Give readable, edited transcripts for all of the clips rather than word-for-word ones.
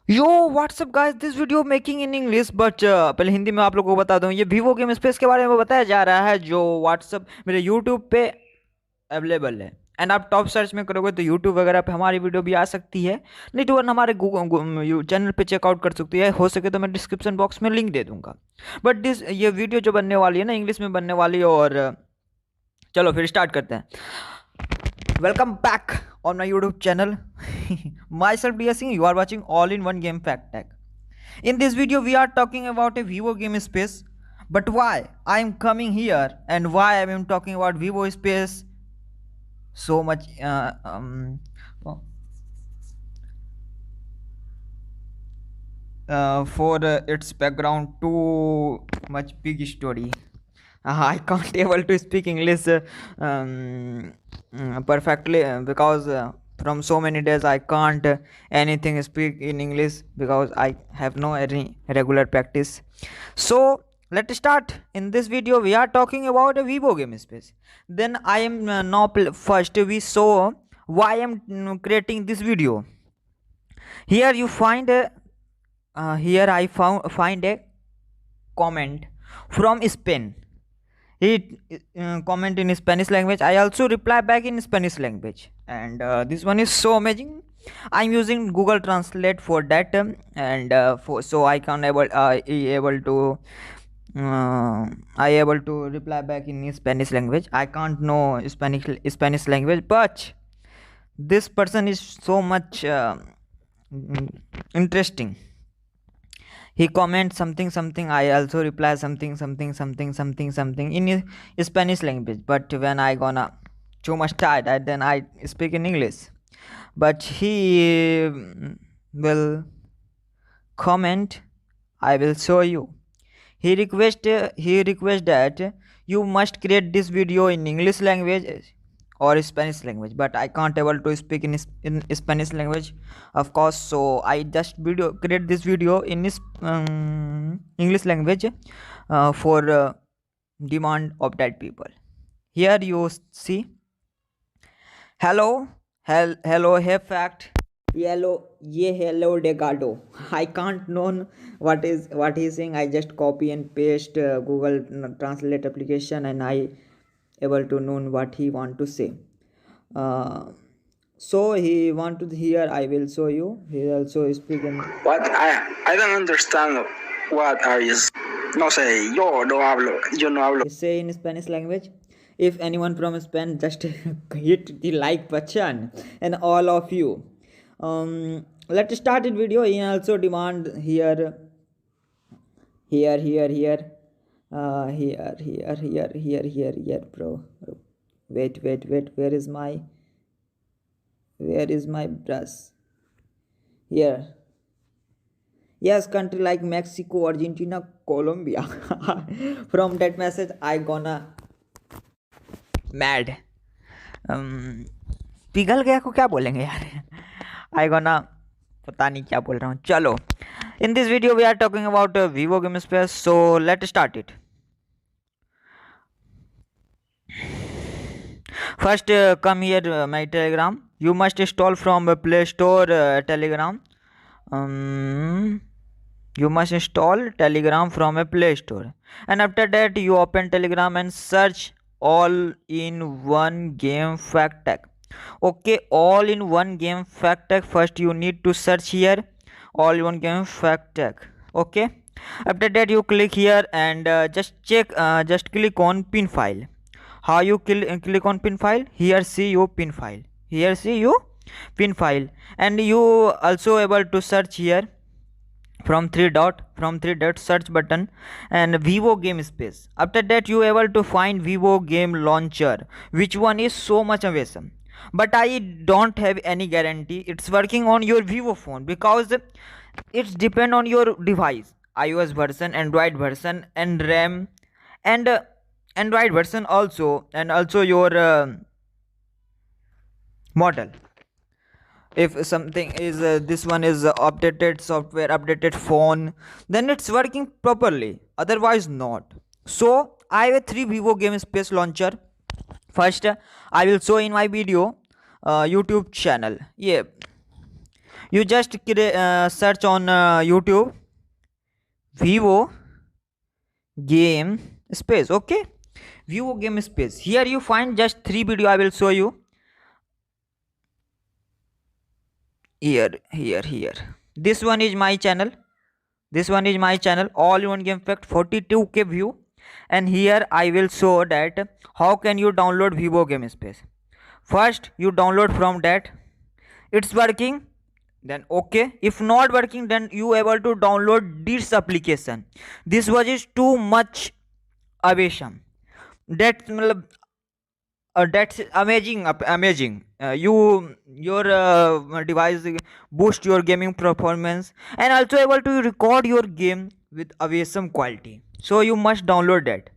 Yo WhatsApp guys, this video making in English but पहले हिंदी में आप लोगों को बता दूं। ये वीवो गेम स्पेस के बारे में बताया जा रहा है जो व्हाट्सअप मेरे यूट्यूब पे अवेलेबल है। एंड आप टॉप सर्च में करोगे तो यूट्यूब वगैरह पे हमारी वीडियो भी आ सकती है। नहीं तो वरना हमारे गूगल चैनल पे चेकआउट कर सकती है। हो सके तो मैं डिस्क्रिप्शन बॉक्स में लिंक दे दूंगा। बट दिस ये वीडियो जो बनने वाली है ना, इंग्लिश में बनने वाली है। और चलो फिर स्टार्ट करते हैं। Welcome back on my YouTube channel. Myself DSC, you are watching All in One Game Fact Tag. In this video, we are talking about a Vivo game space. But why I am coming here and why I am talking about Vivo space so much for its background too much big story. I can't able to speak English perfectly because from so many days I can't anything speak in English because I have no any regular practice. So let's start. In this video we are talking about a Vivo game space. Then I am now first we saw why I am creating this video. Here you find a here I found find a comment from Spain. He comment in Spanish language. I also reply back in Spanish language, and this one is so amazing. I'm using Google Translate for that, and for so I can able to I able to reply back in Spanish language. I can't know Spanish language, but this person is so much interesting. He comments something something. I also reply something something something something something in Spanish language. But when I gonna too much tired, then I speak in English. But he will comment. I will show you. He request that you must create this video in English language or Spanish language, but I can't able to speak in Spanish language, of course. So I just video create this video in this English language for demand of that people. Here you see, hello, hello, hey fact, yellow, ye hello Decado. I can't know what he's saying. I just copy and paste Google Translate application, and I able to know what he want to say. uh, so he want to hear. I will show you. He also speaking. What? I don't understand. What are you? No sé, yo no hablo. Say in Spanish language. If anyone from Spain, just hit the like button, and all of you. Let's start the video. He also demand here, here, here, here, here, bro. Wait. Where is my brush? Here. Yes, country like Mexico, Argentina, Colombia. From that message I gonna mad. पिघल गया को क्या बोलेंगे यार? I gonna पता नहीं क्या बोल रहा हूँ. चलो, in this video we are talking about Vivo game space, so let's start it. First come here my Telegram. You must install from Play Store Telegram. You must install Telegram from a Play Store, and after that you open Telegram and search all in one game fact tag. Okay, all in one game fact tag. First you need to search here all in one game fact tag. Okay, after that you click here and just check, just click on pin file. How you click on pin file? Here see you pin file. Here see you pin file, and you also able to search here from three dot search button and Vivo game space. After that you able to find Vivo game launcher, which one is so much awesome. But I don't have any guarantee it's working on your Vivo phone because it's depend on your device, iOS version, Android version, and RAM, and Android version also, and also your model. If something is this one is updated software, updated phone, then it's working properly, otherwise not. So I have a 3 Vivo game space launcher. First I will show in my video YouTube channel. Yeah, You just search on YouTube Vivo game space. Okay, Vivo game space. Here you find just 3 video. I will show you. Here. This one is my channel. All in one game fact, 42k view. And here I will show that how can you download Vivo game space. First you download from that. It's working, then okay. If not working, then you able to download this application. This was is too much awesome. That's amazing. Your device boost your gaming performance and also able to record your game with awesome quality. So you must download that.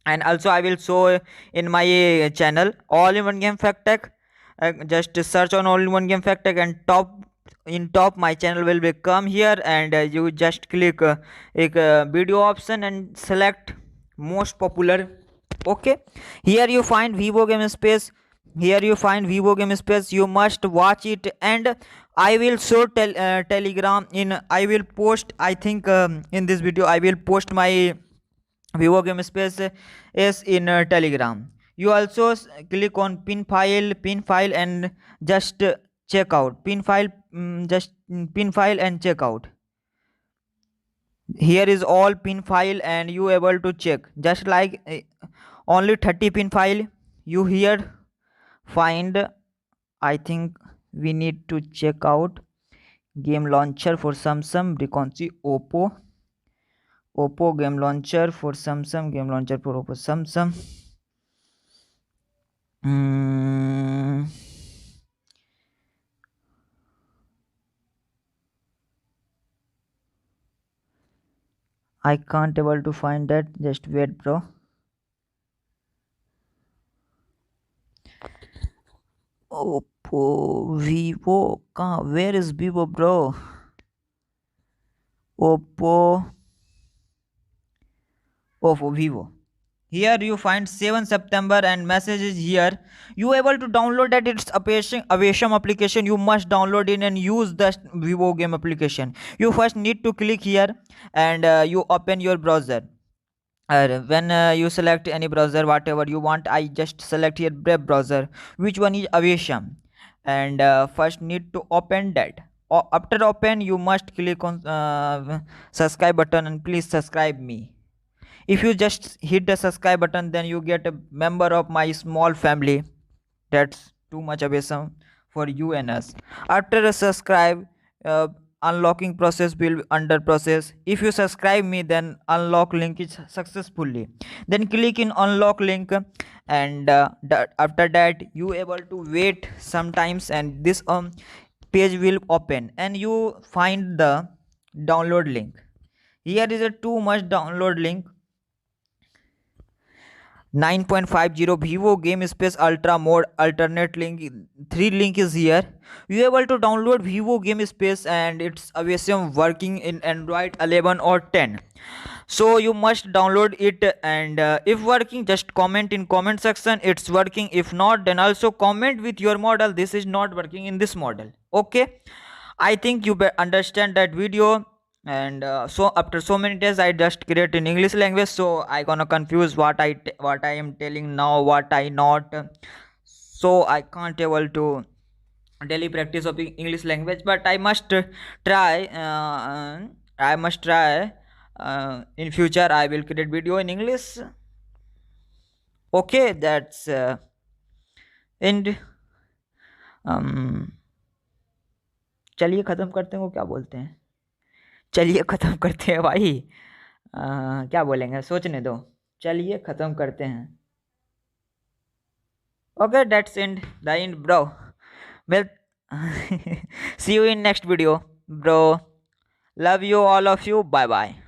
And also I will show in my channel all in one game fact tech. Just search on all in one game fact tech, and top my channel will become here, and you just click video option and select most popular. Okay, here you find Vivo game space. You must watch it. And I will show telegram in. I will post, I think, in this video I will post my Vivo game space is in telegram. You also click on pin file and just check out pin file. Just pin file and check out. Here is all pin file and you able to check, just like only 30 pin file you here find. I think we need to check out game launcher for Samsung, Frequency Oppo game launcher for Samsung, game launcher for Oppo Samsung. I can't able to find that. Just wait, bro. Oppo, Vivo, where is Vivo, bro? Oppo, Vivo. Here you find 7 September and messages here. You able to download that. It's Awesome application. You must download it and use the Vivo game application. You first need to click here and you open your browser. When you select any browser, whatever you want, I just select here Brave browser, which one is Awesome. And first need to open that. After open, you must click on subscribe button and please subscribe me. If you just hit the subscribe button, then you get a member of my small family. That's too much awesome for you and us. After a subscribe, unlocking process will be under process. If you subscribe me, then unlock link is successfully. Then click in unlock link, and after that you able to wait sometimes, and this page will open and you find the download link. Here is a too much download link. 9.50 Vivo game space ultra mode alternate link. 3 link is here. You able to download Vivo game space and it's awesome working in Android 11 or 10. So you must download it, and if working, just comment in comment section it's working. If not, then also comment with your model this is not working in this model. Okay, I think you understand that video. And so after so many days I just create in English language, so I gonna confuse what I am telling now, what I not. So I can't able to daily practice of English language, but I must try. In future I will create video in English. Okay, that's end. चलिए ख़त्म करते हैं, वो क्या बोलते हैं, चलिए ख़त्म करते हैं भाई। क्या बोलेंगे, सोचने दो, चलिए ख़त्म करते हैं। Okay, that's end. The end, bro. Well, see you in next video, bro. Love you, all of you. Bye bye.